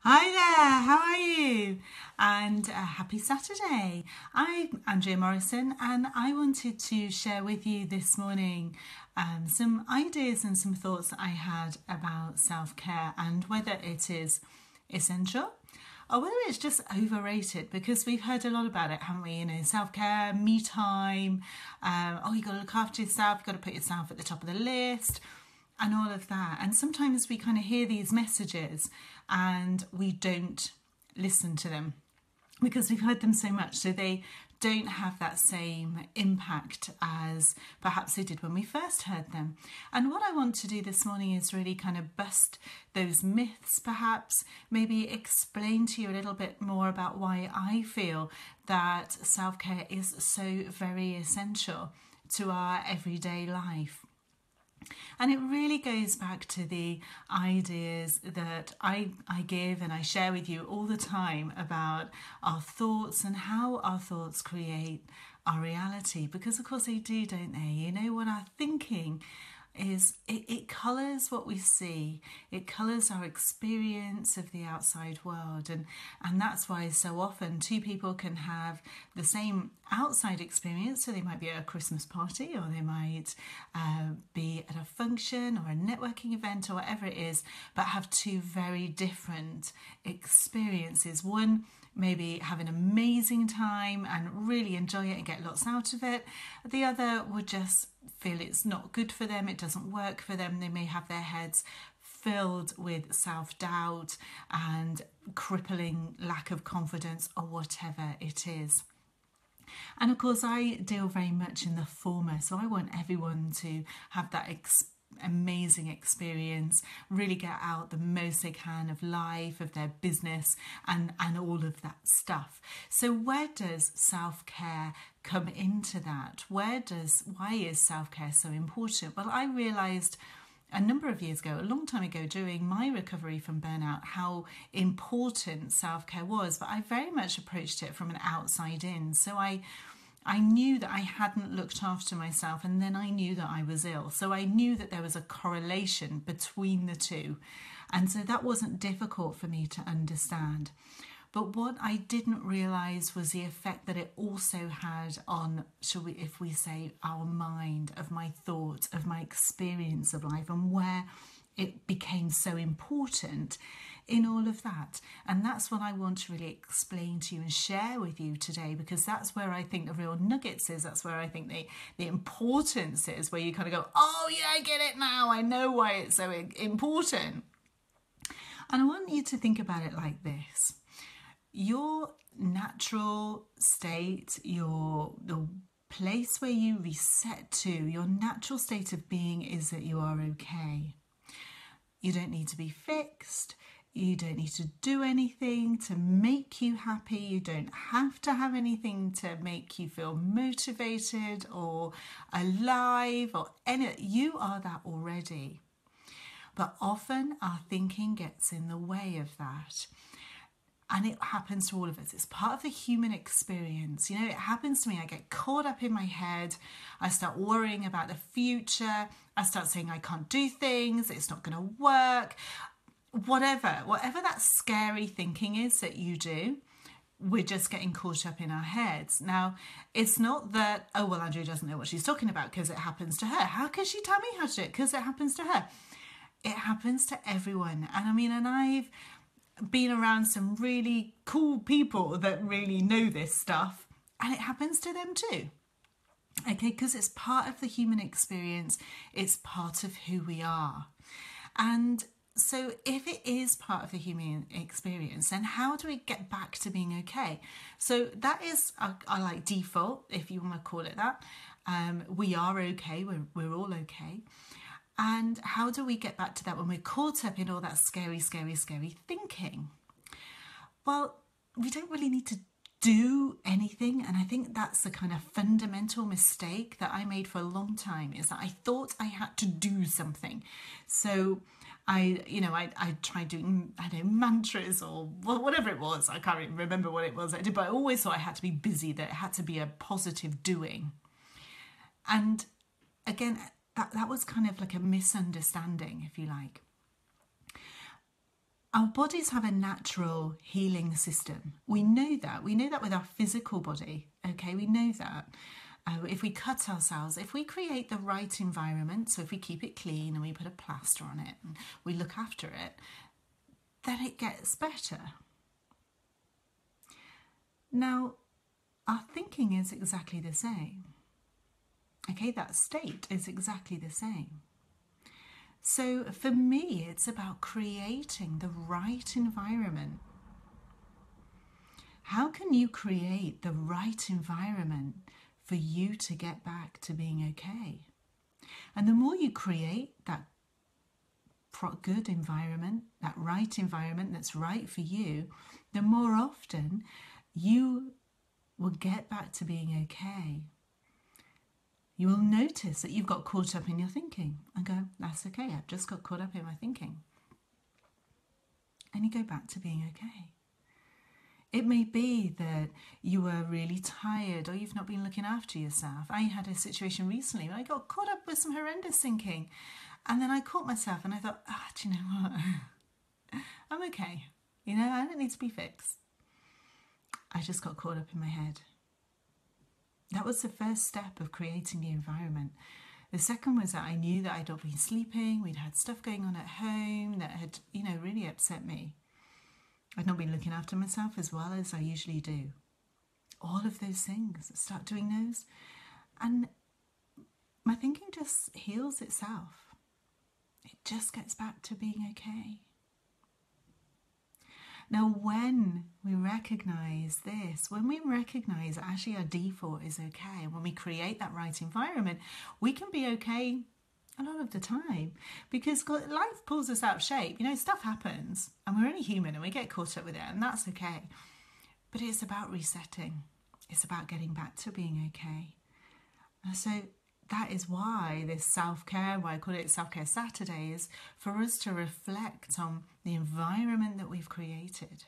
Hi there, how are you? And happy Saturday. I'm Andrea Morrison, and I wanted to share with you this morning some ideas and some thoughts that I had about self care and whether it is essential or whether it's just overrated, because we've heard a lot about it, haven't we? Self care, me time, you got to look after yourself, you've got to put yourself at the top of the list and all of that. And sometimes we kind of hear these messages and we don't listen to them because we've heard them so much. So they don't have that same impact as perhaps they did when we first heard them. And what I want to do this morning is really kind of bust those myths, perhaps, maybe explain to you a little bit more about why I feel that self-care is so very essential to our everyday life. And it really goes back to the ideas that I give and I share with you all the time about our thoughts and how our thoughts create our reality. Because of course they do, don't they? What our thinking is, it colours what we see. It colours our experience of the outside world, and that's why so often two people can have the same outside experience. So they might be at a Christmas party, or they might be at a function or a networking event or whatever it is, but have two very different experiences. One maybe have an amazing time and really enjoy it and get lots out of it. The other would just feel it's not good for them, it doesn't work for them. They may have their heads filled with self-doubt and crippling lack of confidence or whatever it is. And of course I deal very much in the former, so I want everyone to have that amazing experience, really get out the most they can of life, of their business, and all of that stuff. So where does self-care come into that? Why is self-care so important? Well, I realised a number of years ago, a long time ago, during my recovery from burnout, how important self-care was, but I very much approached it from an outside in. So I knew that I hadn't looked after myself, and then I knew that I was ill. So I knew that there was a correlation between the two. And so that wasn't difficult for me to understand. But what I didn't realise was the effect that it also had on, if we say, our mind, of my thoughts, of my experience of life, and where it became so important in all of that. And that's what I want to really explain to you and share with you today, because that's where I think the real nuggets is. That's where I think the importance is, where you kind of go, oh yeah, I get it now. I know why it's so important. And I want you to think about it like this. Your natural state, the place where you reset to, your natural state of being is that you are okay. You don't need to be fixed. You don't need to do anything to make you happy. You don't have to have anything to make you feel motivated or alive or any. You are that already. But often our thinking gets in the way of that. And it happens to all of us. It's part of the human experience. It happens to me. I get caught up in my head. I start worrying about the future. I start saying I can't do things. It's not going to work. Whatever that scary thinking is that you do, we're just getting caught up in our heads. Now, it's not that, oh, well, Andrea doesn't know what she's talking about because it happens to her. How can she tell me how to do it? Because it happens to her. It happens to everyone. And I've been around some really cool people that really know this stuff, and it happens to them too. Okay, because it's part of the human experience, it's part of who we are. And so if it is part of the human experience, then how do we get back to being okay? So that is our like default, if you want to call it that. We are okay, we're all okay. And how do we get back to that when we're caught up in all that scary, scary, scary thinking? Well, we don't really need to do anything. And I think that's the kind of fundamental mistake that I made for a long time, is that I thought I had to do something. So I tried doing, mantras or whatever it was. I can't even remember what it was I did, but I always thought I had to be busy, that it had to be a positive doing. And again, that was kind of like a misunderstanding, if you like. Our bodies have a natural healing system. We know that. We know that with our physical body. Okay, we know that. If we cut ourselves, if we create the right environment, so if we keep it clean and we put a plaster on it and we look after it, then it gets better. Now, our thinking is exactly the same. Okay, that state is exactly the same. So for me, it's about creating the right environment. How can you create the right environment for you to get back to being okay? And the more you create that good environment, that right environment that's right for you, the more often you will get back to being okay. You will notice that you've got caught up in your thinking and go, that's okay, I've just got caught up in my thinking. And you go back to being okay. It may be that you were really tired or you've not been looking after yourself. I had a situation recently where I got caught up with some horrendous thinking. And then I caught myself and I thought, do you know what? I'm okay. You know, I don't need to be fixed. I just got caught up in my head. That was the first step of creating the environment. The second was that I knew that I'd not been sleeping. We'd had stuff going on at home that had, really upset me. I'd not been looking after myself as well as I usually do. All of those things, start doing those. And my thinking just heals itself. It just gets back to being okay. Now, when we recognize this, when we recognize actually our default is okay, and when we create that right environment, we can be okay a lot of the time, because life pulls us out of shape. Stuff happens and we're only human and we get caught up with it, and that's okay. But it's about resetting. It's about getting back to being okay. And so that is why this self-care, why I call it Self-Care Saturday, is for us to reflect on the environment that we've created.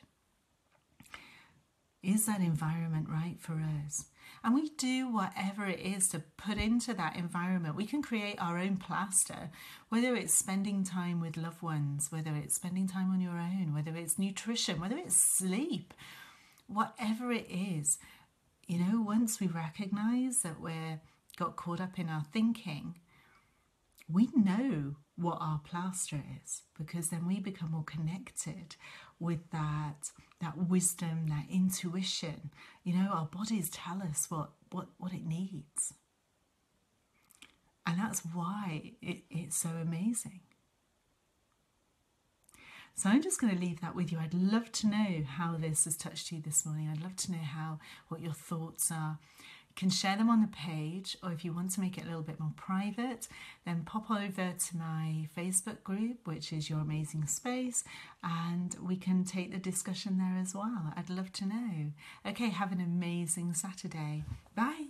Is that environment right for us? And we do whatever it is to put into that environment. We can create our own plaster, whether it's spending time with loved ones, whether it's spending time on your own, whether it's nutrition, whether it's sleep, whatever it is. Once we recognize that we're got caught up in our thinking, we know what our plaster is, because then we become more connected with that wisdom, that intuition. Our bodies tell us what it needs. And that's why it's so amazing. So I'm just going to leave that with you. I'd love to know how this has touched you this morning. I'd love to know what your thoughts are. You can share them on the page, or if you want to make it a little bit more private, then pop over to my Facebook group, which is Your Amazing Space, and we can take the discussion there as well. I'd love to know. Okay, have an amazing Saturday. Bye.